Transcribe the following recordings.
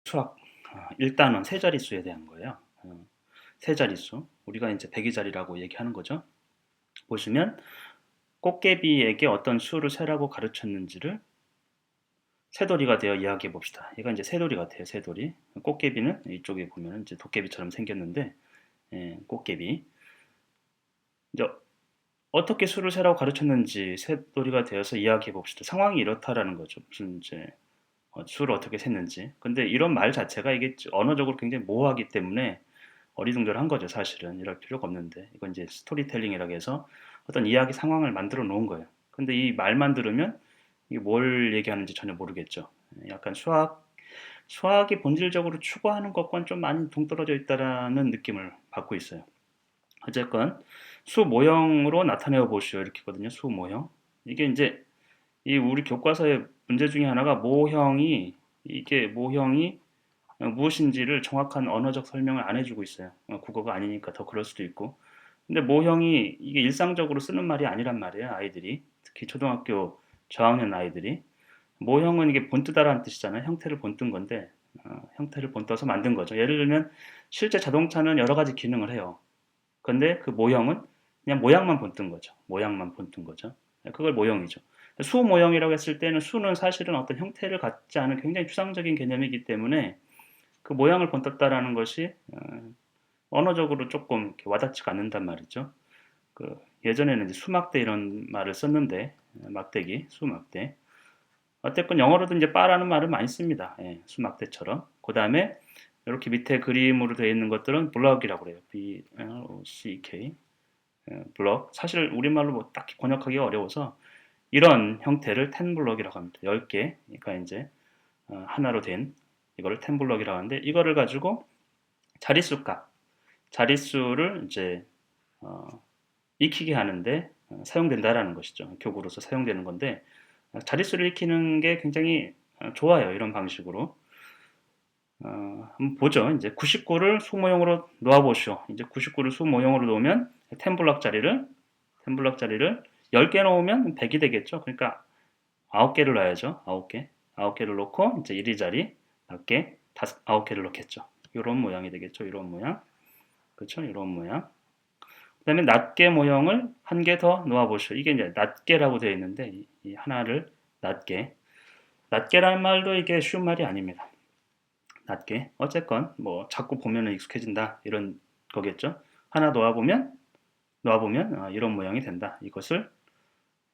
수학 1단원 세 자릿수에 대한 거예요. 세 자릿수. 우리가 이제 백이자리라고 얘기하는 거죠. 보시면 꽃게비에게 어떤 수를 세라고 가르쳤는지를 새돌이가 되어 이야기해 봅시다. 이건 이제 새돌이 같아요. 새돌이. 꽃게비는 이쪽에 보면 이제 도깨비처럼 생겼는데, 꽃게비. 이제 어떻게 수를 세라고 가르쳤는지 새돌이가 되어서 이야기해 봅시다. 상황이 이렇다라는 거죠. 무슨 이제 수를 어떻게 셌는지. 근데 이런 말 자체가 이게 언어적으로 굉장히 모호하기 때문에 어리둥절한 거죠, 사실은. 이럴 필요가 없는데. 이건 이제 스토리텔링이라고 해서 어떤 이야기 상황을 만들어 놓은 거예요. 근데 이 말만 들으면 이게 뭘 얘기하는지 전혀 모르겠죠. 약간 수학이 본질적으로 추구하는 것과는 좀 많이 동떨어져 있다라는 느낌을 받고 있어요. 어쨌건 수 모형으로 나타내어 보시오 이렇게거든요. 수 모형. 이게 이제 이 우리 교과서의 문제 중에 하나가 모형이 무엇인지를 정확한 언어적 설명을 안 해주고 있어요. 국어가 아니니까 더 그럴 수도 있고. 근데 모형이 이게 일상적으로 쓰는 말이 아니란 말이에요. 아이들이 특히 초등학교 저학년 아이들이 모형은 이게 본뜨다라는 뜻이잖아요. 형태를 본뜬 건데 형태를 본떠서 만든 거죠. 예를 들면 실제 자동차는 여러 가지 기능을 해요. 근데 그 모형은 그냥 모양만 본뜬 거죠. 모양만 본뜬 거죠. 그걸 모형이죠. 수 모형이라고 했을 때는 수는 사실은 어떤 형태를 갖지 않은 굉장히 추상적인 개념이기 때문에 그 모양을 본떴다라는 것이 언어적으로 조금 이렇게 와닿지가 않는단 말이죠. 그 예전에는 이제 수막대 이런 말을 썼는데 막대기, 수막대. 어쨌건 영어로도 이제 바라는 말을 많이 씁니다. 수막대처럼. 그 다음에 이렇게 밑에 그림으로 되어 있는 것들은 블럭이라고 그래요. B-L-O-C-K. 블럭. 사실 우리말로 뭐 딱히 번역하기가 어려워서 이런 형태를 10블럭이라고 합니다. 10개. 그러니까 이제 하나로 된 이거를 10블럭이라고 하는데 이거를 가지고 자릿수 값, 자릿수를 이제 어, 익히게 하는데 사용된다라는 것이죠. 교구로서 사용되는 건데 자릿수를 익히는 게 굉장히 좋아요. 이런 방식으로. 한번 보죠. 이제 99를 수모형으로 놓아보시오. 이제 99를 수모형으로 놓으면 10블럭짜리를 10개 놓으면 100이 되겠죠. 그러니까 9개를 놔야죠. 9개. 9개를 놓고 이제 1위 자리 낮게 9개를 넣겠죠. 이런 모양이 되겠죠. 이런 모양. 그렇죠? 이런 모양. 그다음에 낱개 모형을 한 개 더 놓아 보시오. 이게 이제 낱개라고 되어 있는데 이 하나를 낱개. 낱개라는 말도 이게 쉬운 말이 아닙니다. 낱개. 어쨌건 뭐 자꾸 보면은 익숙해진다 이런 거겠죠. 하나 놓아 보면 이런 모양이 된다. 이것을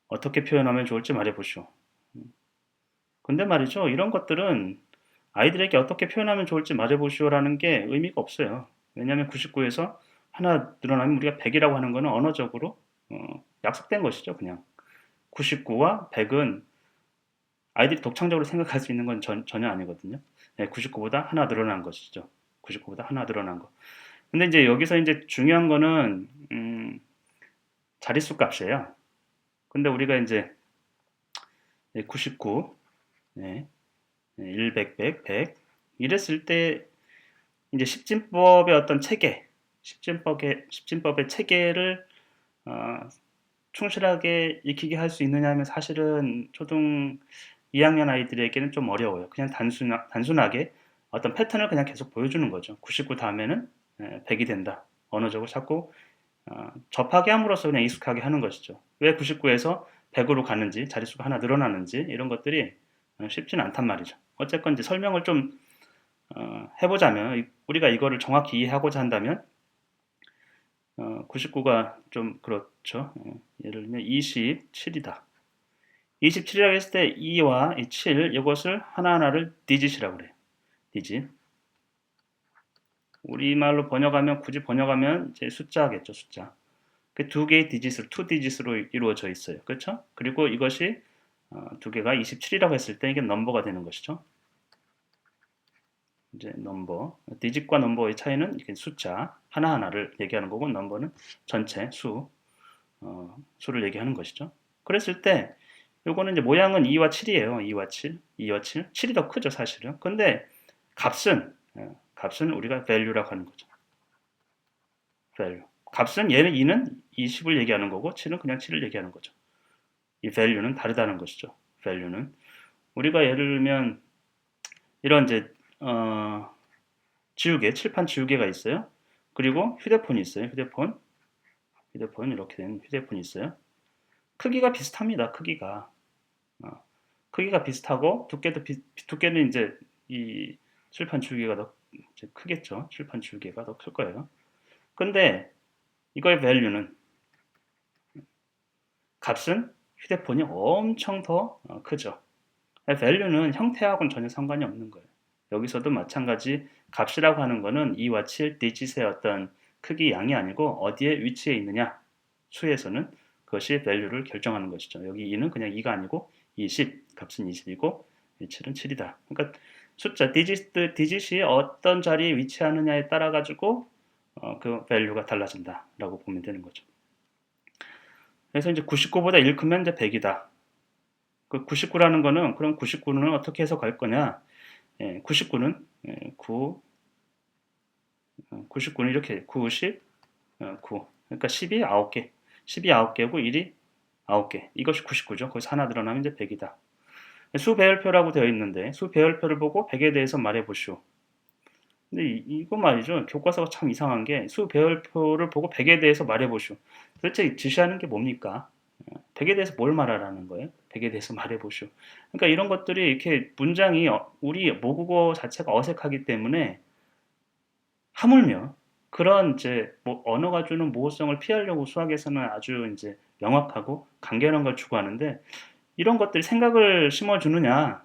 어떻게 표현하면 좋을지 말해 보시오. 근데 말이죠. 이런 것들은 아이들에게 어떻게 표현하면 좋을지 말해보시오라는 게 의미가 없어요. 왜냐하면 99에서 하나 늘어나면 우리가 100이라고 하는 거는 언어적으로 약속된 것이죠. 그냥 99와 100은 아이들이 독창적으로 생각할 수 있는 건 전혀 아니거든요. 99보다 하나 늘어난 것이죠. 99보다 하나 늘어난 거. 근데 이제 여기서 이제 중요한 거는 자릿수 값이에요. 근데 우리가 이제 99, 1, 100, 100 이랬을 때 이제 십진법의 어떤 체계, 십진법의 체계를 어, 충실하게 익히게 할 수 있느냐 하면 사실은 초등 2학년 아이들에게는 좀 어려워요. 그냥 단순하게 어떤 패턴을 그냥 계속 보여주는 거죠. 99 다음에는 100이 된다. 언어적으로 자꾸 접하게 함으로써 그냥 익숙하게 하는 것이죠. 왜 99에서 100으로 가는지, 자릿수가 하나 늘어나는지 이런 것들이 쉽지는 않단 말이죠. 어쨌건 이제 설명을 좀 해보자면 우리가 이거를 정확히 이해하고자 한다면 99가 좀 그렇죠. 예를 들면 27이다. 27이라고 했을 때 2와 7 이것을 하나하나를 디짓이라고 그래요. 디짓. 우리말로 번역하면 굳이 번역하면 이제 숫자겠죠. 숫자. 그 두 개의 디짓으로 투 디짓으로 이루어져 있어요. 그렇죠? 그리고 이것이 두 개가 27이라고 했을 때 이게 넘버가 되는 것이죠. 이제 넘버, 디짓과 넘버의 차이는 이렇게 숫자 하나하나를 얘기하는 거고 넘버는 전체 수를 얘기하는 것이죠. 그랬을 때 요거는 이제 모양은 2와 7이에요. 2와 7, 2와 7, 7이 더 크죠 사실은. 근데 값은 우리가 value라고 하는 거죠. value. 값은 얘는 2는 20을 얘기하는 거고 7은 그냥 7을 얘기하는 거죠. 이 value는 다르다는 것이죠. value는 우리가 예를 들면 이런 이제 지우개, 칠판 지우개가 있어요. 그리고 휴대폰이 있어요. 휴대폰 이렇게 된 휴대폰이 있어요. 크기가 비슷합니다. 어, 크기가 비슷하고 두께는 이제 이 칠판 지우개가 더 이제 크겠죠. 칠판 지우개가 더 클 거예요. 근데 이거의 밸류는 값은 휴대폰이 엄청 더 크죠. 밸류는 형태하고는 전혀 상관이 없는 거예요. 여기서도 마찬가지 값이라고 하는 거는 2와 7 디짓의 어떤 크기 양이 아니고 어디에 위치해 있느냐 수에서는 그것이 value를 결정하는 것이죠. 여기 2는 그냥 2가 아니고 20, 값은 20이고 7은 7이다. 그러니까 숫자 디짓이 어떤 자리에 위치하느냐에 따라 가지고 그 value가 달라진다라고 보면 되는 거죠. 그래서 이제 99보다 1 크면 이제 100이다. 그 99라는 거는 그럼 99는 어떻게 해석할 거냐? 99는 99는 이렇게 90, 9. 그러니까 10이 9개. 10이 9개고 1이 9개. 이것이 99죠. 거기서 하나 늘어나면 이제 100이다. 수 배열표라고 되어 있는데 수 배열표를 보고 100에 대해서 말해 보시오. 근데 이거 말이죠. 교과서가 참 이상한 게 수 배열표를 보고 100에 대해서 말해 보시오. 도대체 지시하는 게 뭡니까? 100에 대해서 뭘 말하라는 거예요? 100에 대해서 말해 보시오. 그러니까 이런 것들이 이렇게 문장이 우리 모국어 자체가 어색하기 때문에 하물며 그런 이제 뭐 언어가 주는 모호성을 피하려고 수학에서는 아주 이제 명확하고 간결한 걸 추구하는데 이런 것들이 생각을 심어주느냐,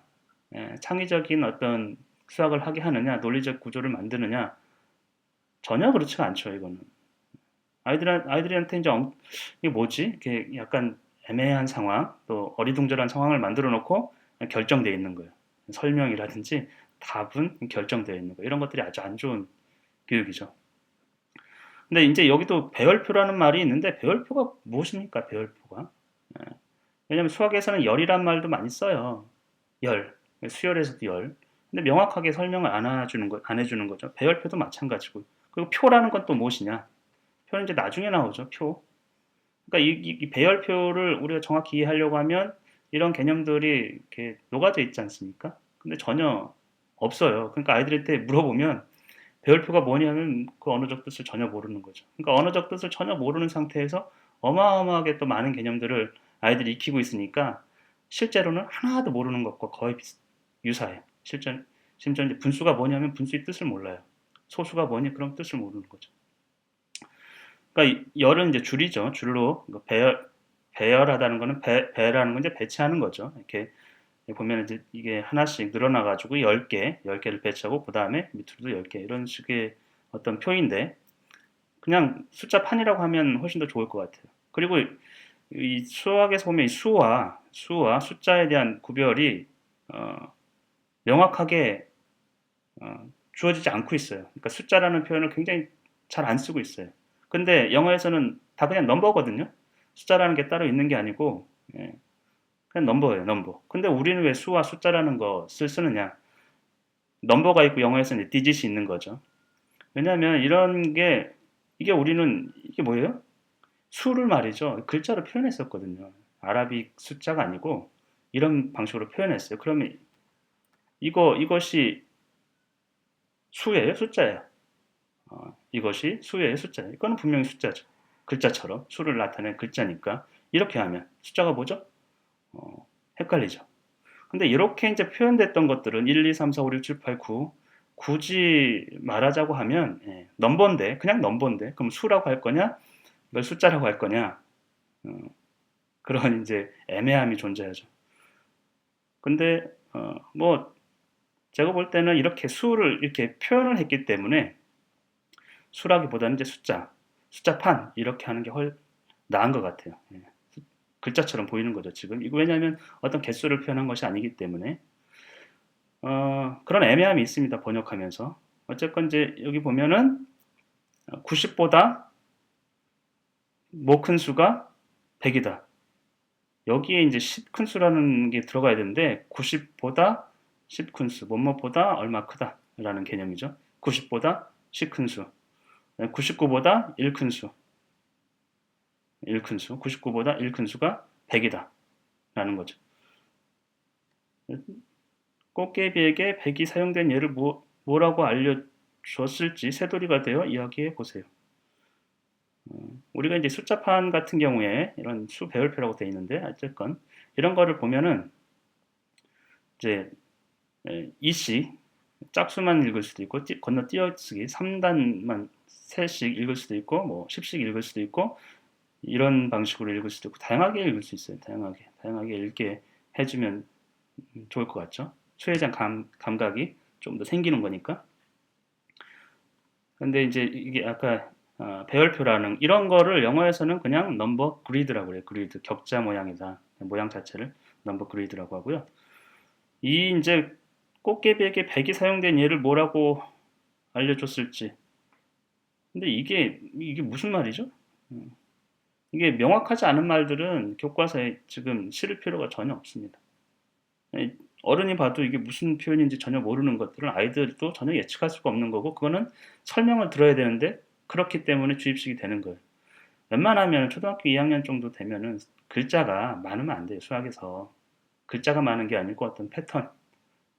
창의적인 어떤 수학을 하게 하느냐, 논리적 구조를 만드느냐 전혀 그렇지가 않죠. 이거는 아이들한테 이제 이게 뭐지? 이렇게 약간 애매한 상황, 또 어리둥절한 상황을 만들어 놓고 결정되어 있는 거예요. 설명이라든지 답은 결정되어 있는 거예요. 이런 것들이 아주 안 좋은 교육이죠. 근데 이제 여기도 배열표라는 말이 있는데 배열표가 무엇입니까? 배열표가. 예. 왜냐하면 수학에서는 열이란 말도 많이 써요. 열. 수열에서도 열. 근데 명확하게 설명을 안 해주는 거죠. 배열표도 마찬가지고. 그리고 표라는 건 또 무엇이냐? 표는 이제 나중에 나오죠. 표. 그러니까 이 배열표를 우리가 정확히 이해하려고 하면 이런 개념들이 이렇게 녹아져 있지 않습니까? 근데 전혀 없어요. 그러니까 아이들한테 물어보면 배열표가 뭐냐면 그 언어적 뜻을 전혀 모르는 거죠. 그러니까 언어적 뜻을 전혀 모르는 상태에서 어마어마하게 또 많은 개념들을 아이들이 익히고 있으니까 실제로는 하나도 모르는 것과 거의 유사해요. 심지어 이제 분수가 뭐냐면 분수의 뜻을 몰라요. 소수가 뭐니 그런 뜻을 모르는 거죠. 그러니까 열은 이제 줄이죠. 줄로 배열하다는 거는 배라는 건 이제 배치하는 거죠. 이렇게 보면 이제 이게 하나씩 늘어나 가지고 10개를 배치하고 그다음에 밑으로도 10개 이런 식의 어떤 표인데 그냥 숫자 판이라고 하면 훨씬 더 좋을 것 같아요. 그리고 이 수학에서 보면 이 수와 숫자에 대한 구별이 명확하게 주어지지 않고 있어요. 그러니까 숫자라는 표현을 굉장히 잘 안 쓰고 있어요. 근데 영어에서는 다 그냥 넘버거든요. 숫자라는 게 따로 있는 게 아니고 그냥 넘버예요, 넘버. 근데 우리는 왜 수와 숫자라는 것을 쓰느냐? 넘버가 있고 영어에서는 디짓이 있는 거죠. 왜냐하면 이런 게 이게 우리는 이게 뭐예요? 수를 말이죠. 글자로 표현했었거든요. 아라빅 숫자가 아니고 이런 방식으로 표현했어요. 그러면 이것이 수예요, 숫자예요? 이것이 수예요, 숫자예요? 이거는 분명히 숫자죠. 글자처럼 수를 나타낸 글자니까 이렇게 하면 숫자가 뭐죠? 헷갈리죠. 근데 이렇게 이제 표현됐던 것들은 1, 2, 3, 4, 5, 6, 7, 8, 9 굳이 말하자고 하면 넘버인데 그냥 넘버인데 그럼 수라고 할 거냐? 이걸 숫자라고 할 거냐? 어, 그런 이제 애매함이 존재하죠. 근데 뭐 제가 볼 때는 이렇게 수를 이렇게 표현을 했기 때문에 수라기보다는 이제 숫자판 이렇게 하는 게 훨 나은 것 같아요. 글자처럼 보이는 거죠, 지금. 이거 왜냐하면 어떤 개수를 표현한 것이 아니기 때문에 그런 애매함이 있습니다, 번역하면서. 어쨌건 이제 여기 보면은 90보다 뭐 큰 수가 100이다. 여기에 이제 10 큰 수라는 게 들어가야 되는데 90보다 10 큰 수, 뭐뭐보다 얼마 크다라는 개념이죠. 90보다 10 큰 수, 99보다 1 큰 수, 99보다 1 큰 수가 100이다 라는 거죠. 꽃게비에게 100이 사용된 예를 뭐라고 알려줬을지 새돌이가 되어 이야기해 보세요. 우리가 이제 숫자판 같은 경우에 이런 수 배열표라고 되어 있는데 어쨌건 이런 거를 보면은 이제 이씨 짝수만 읽을 수도 있고 건너 띄어쓰기 3단만 세씩 읽을 수도 있고 뭐 10씩 읽을 수도 있고 이런 방식으로 읽을 수도 있고 다양하게 읽을 수 있어요. 다양하게 읽게 해주면 좋을 것 같죠. 수혜장 감각이 좀 더 생기는 거니까. 근데 이제 이게 아까 배열표라는 이런 거를 영어에서는 그냥 넘버 그리드라고 그래요. 그리드 격자 모양이다. 모양 자체를 넘버 그리드라고 하고요. 이 이제 꽃게백에 100이 사용된 예를 뭐라고 알려줬을지. 근데 이게 무슨 말이죠? 이게 명확하지 않은 말들은 교과서에 지금 실을 필요가 전혀 없습니다. 어른이 봐도 이게 무슨 표현인지 전혀 모르는 것들은 아이들도 전혀 예측할 수가 없는 거고 그거는 설명을 들어야 되는데 그렇기 때문에 주입식이 되는 거예요. 웬만하면 초등학교 2학년 정도 되면은 글자가 많으면 안 돼요. 수학에서. 글자가 많은 게 아니고 어떤 패턴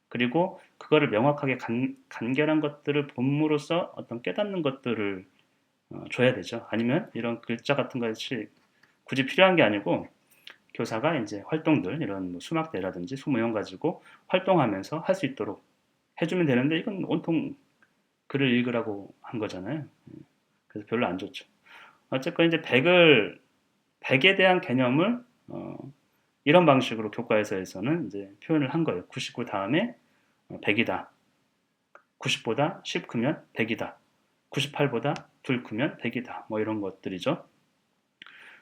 그리고 그거를 명확하게 간결한 것들을 봄으로써 어떤 깨닫는 것들을 줘야 되죠. 아니면 이런 글자 같은 것이 굳이 필요한 게 아니고 교사가 이제 활동들 이런 뭐 수막대라든지 수모형 가지고 활동하면서 할 수 있도록 해주면 되는데 이건 온통 글을 읽으라고 한 거잖아요. 그래서 별로 안 좋죠. 어쨌건 이제 100에 대한 개념을 이런 방식으로 교과에서는 이제 표현을 한 거예요. 99 다음에 100이다. 90보다 10 크면 100이다. 98보다 2 크면 100이다. 뭐 이런 것들이죠.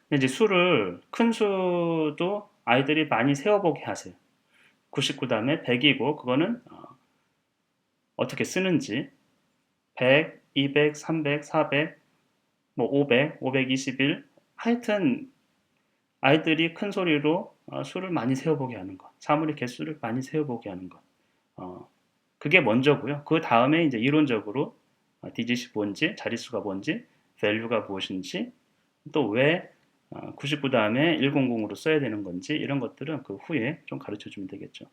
근데 이제 수를 큰 수도 아이들이 많이 세어보게 하세요. 99 다음에 100이고 그거는 어떻게 쓰는지 100, 200, 300, 400, 뭐 500, 521 하여튼 아이들이 큰 소리로 수를 많이 세어보게 하는 것, 사물의 개수를 많이 세어보게 하는 것. 그게 먼저고요. 그 다음에 이제 이론적으로 디짓이 뭔지, 자릿수가 뭔지, value가 무엇인지, 또 왜 99 다음에 100으로 써야 되는 건지 이런 것들은 그 후에 좀 가르쳐 주면 되겠죠.